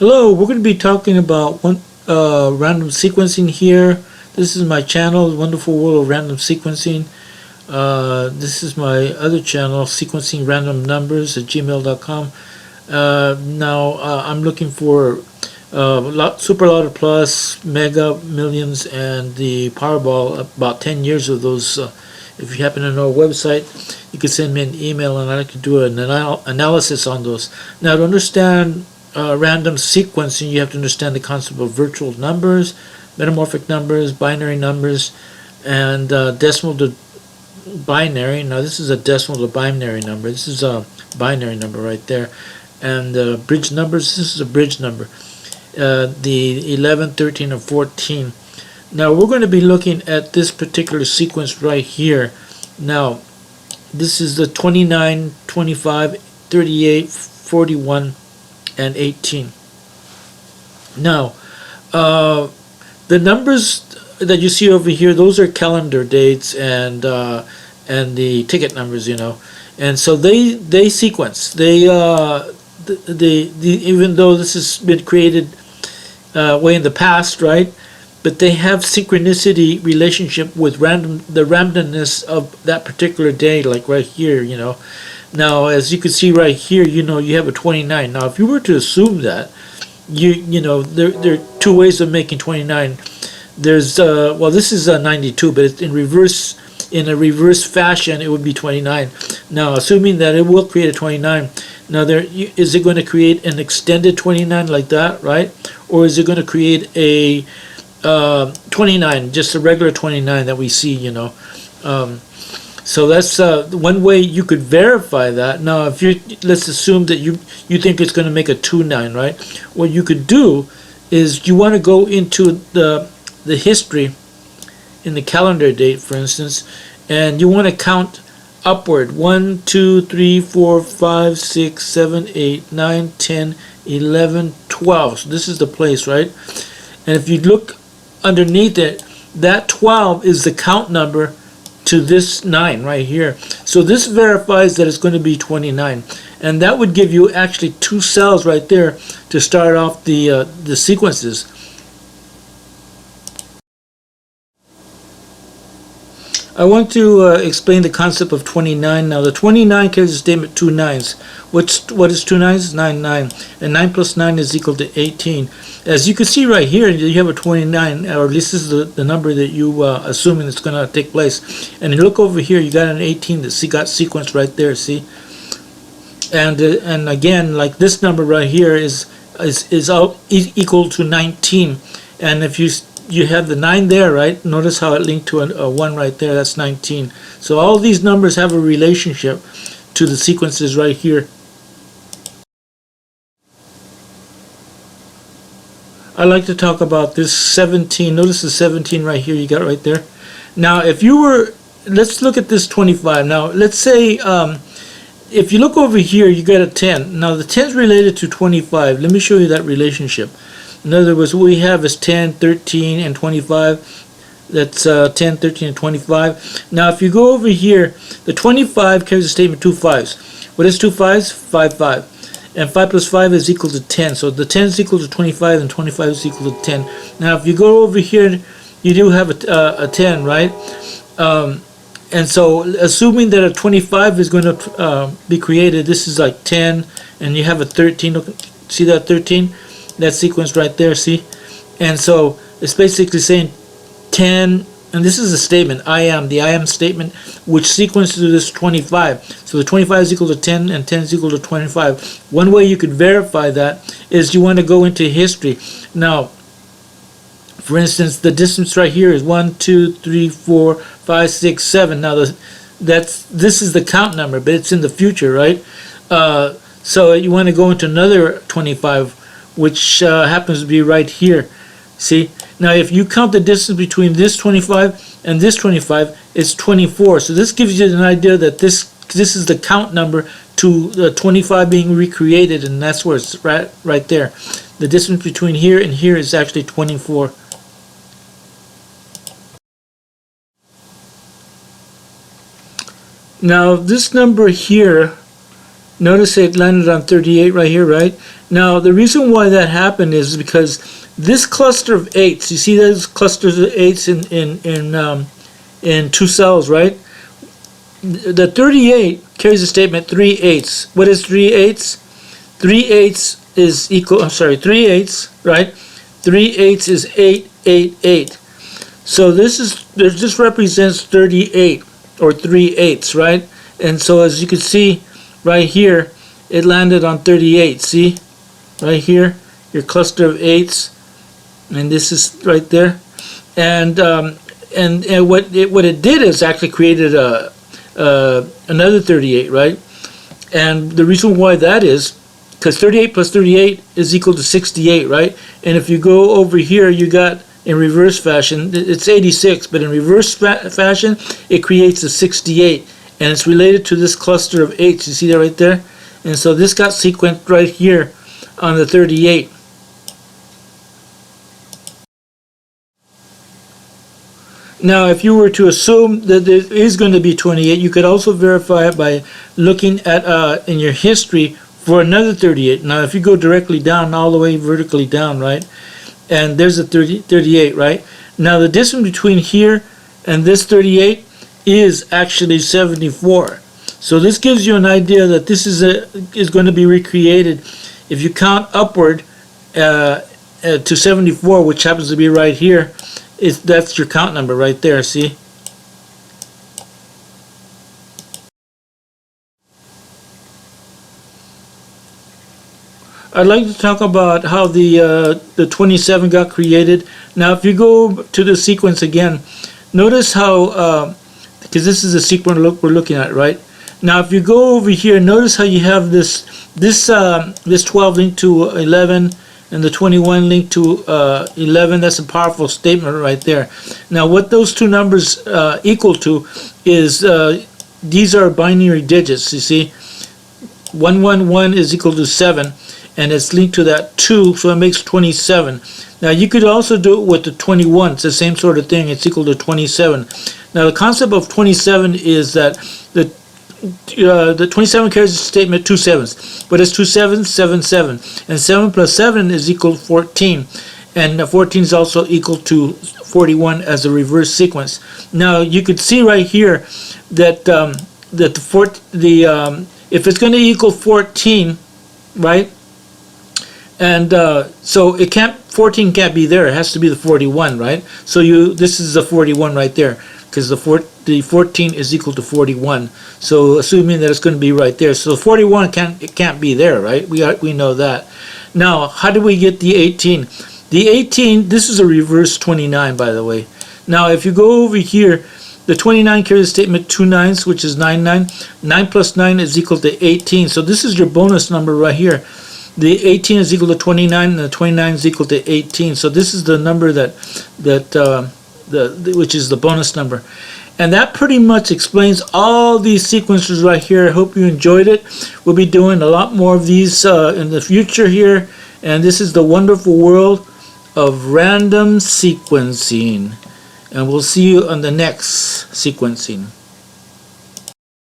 Hello, we're going to be talking about random sequencing here. This is my channel, Wonderful World of Random Sequencing. This is my other channel, Sequencing Random Numbers at gmail.com. Now I'm looking for SuperLotto Plus, Mega Millions, and the Powerball. About 10 years of those. If you happen to know a website, you can send me an email and I can do an analysis on those. Now, to understand random sequencing, you have to understand the concept of virtual numbers, metamorphic numbers, binary numbers, and decimal to binary. Now, this is a decimal to binary number. This is a binary number right there. And bridge numbers, this is a bridge number. The 11, 13, and 14. Now, we're going to be looking at this particular sequence right here. Now, this is the 29, 25, 38, 41, and 18. Now, the numbers that you see over here, those are calendar dates and the ticket numbers, you know. And so they sequence. They even though this has been created way in the past, right? But they have synchronicity relationship with the randomness of that particular day, like right here, you know. Now, as you can see right here, you know, you have a 29. Now, if you were to assume that, you know, there are two ways of making 29. There's well, this is 92, but it's in a reverse fashion, it would be 29. Now, assuming that it will create a 29, now is it going to create an extended 29 like that, right? Or is it going to create a 29, just a regular 29 that we see, you know? So that's one way you could verify that. Now, if let's assume that you think it's going to make a 29, right? What you could do is you want to go into the history in the calendar date, for instance, and you want to count upward 1, 2, 3, 4, 5, 6, 7, 8, 9, 10, 11, 12. So this is the place, right? And if you look underneath it, that 12 is the count number to this 9 right here. So this verifies that it's going to be 29, and that would give you actually 2 cells right there to start off the sequences. I want to explain the concept of 29. Now, the 29 carries a statement 2 9s. What is 2 9s? 9, 9. And 9 plus 9 is equal to 18. As you can see right here, you have a 29, or at least this is the number that you assuming it's going to take place. And you look over here, you got an 18 that got sequenced right there, see? And again, like this number right here is equal to 19. And if you have the 9 there, right? Notice how it linked to a 1 right there. That's 19. So all these numbers have a relationship to the sequences right here. I like to talk about this 17. Notice the 17 right here you got right there. Now, if you were, let's look at this 25. Now, let's say if you look over here, you got a 10. Now, the 10 is related to 25. Let me show you that relationship. In other words, what we have is 10, 13, and 25. That's 10, 13, and 25. Now, if you go over here, the 25 carries a statement 2 5s. What is 2 5s? 5, 5. And 5 plus 5 is equal to 10. So the 10 is equal to 25, and 25 is equal to 10. Now, if you go over here, you do have a 10, right? And so, assuming that a 25 is going to be created, this is like 10, and you have a 13. See that 13? That sequence right there, see? And so it's basically saying 10, and this is a statement, the I am statement, which sequences to this 25. So the 25 is equal to 10, and 10 is equal to 25. One way you could verify that is you want to go into history. Now, for instance, the distance right here is 1, 2, 3, 4, 5, 6, 7. Now, this is the count number, but it's in the future, right? So you want to go into another 25, which happens to be right here. See? Now, if you count the distance between this 25 and this 25, it's 24. So this gives you an idea that this is the count number to the 25 being recreated, and that's where it's right there. The distance between here and here is actually 24. Now, this number here, notice it landed on 38 right here, right? Now, the reason why that happened is because this cluster of 8s, you see those clusters of 8s in two cells, right? The 38 carries the statement 3 8s. What is 3 8s? 3 8s is equal, 3 8s, right? 3 8s is 8, 8, 8. So this represents 38, or 3 8s, right? And so as you can see right here, it landed on 38. See? Right here, your cluster of 8s, and this is right there. And what it did is actually created another 38, right? And the reason why that is because 38 plus 38 is equal to 68, right? And if you go over here, you got in reverse fashion, it's 86, but in reverse fashion, it creates a 68, and it's related to this cluster of 8s. You see that right there? And so this got sequenced right here on the 38. Now, if you were to assume that there is going to be 28, you could also verify it by looking at in your history for another 38. Now, if you go directly down, all the way vertically down, right, and there's a 38, right? Now, the distance between here and this 38 is actually 74. So this gives you an idea that this is going to be recreated if you count upward to 74, which happens to be right here. That's your count number right there, see? I'd like to talk about how the 27 got created. Now, if you go to the sequence again, notice how, because this is the sequence we're looking at, right? Now, if you go over here, notice how you have this 12 linked to 11, and the 21 linked to 11. That's a powerful statement right there. Now, what those two numbers equal to is these are binary digits. You see, 111 is equal to 7, and it's linked to that 2, so it makes 27. Now, you could also do it with the 21. It's the same sort of thing. It's equal to 27. Now, the concept of 27 is that the 27 carries the statement 2 7s. But it's 2 7s, 7 7. And 7 plus 7 is equal to 14. And 14 is also equal to 41 as a reverse sequence. Now, you could see right here that if it's going to equal 14, right? And so 14 can't be there. It has to be the 41, right? So this is the 41 right there, because the 14 is equal to 41. So assuming that it's going to be right there, so 41 can't be there, right? We know that. Now, how do we get the 18? The 18, this is a reverse 29, by the way. Now, if you go over here, the 29 carries the statement 2 9s, which is 9 9. 9 plus 9 is equal to 18. So this is your bonus number right here. The 18 is equal to 29, and the 29 is equal to 18. So this is the number which is the bonus number. And that pretty much explains all these sequences right here. I hope you enjoyed it. We'll be doing a lot more of these in the future here. And this is the wonderful world of random sequencing. And we'll see you on the next sequencing.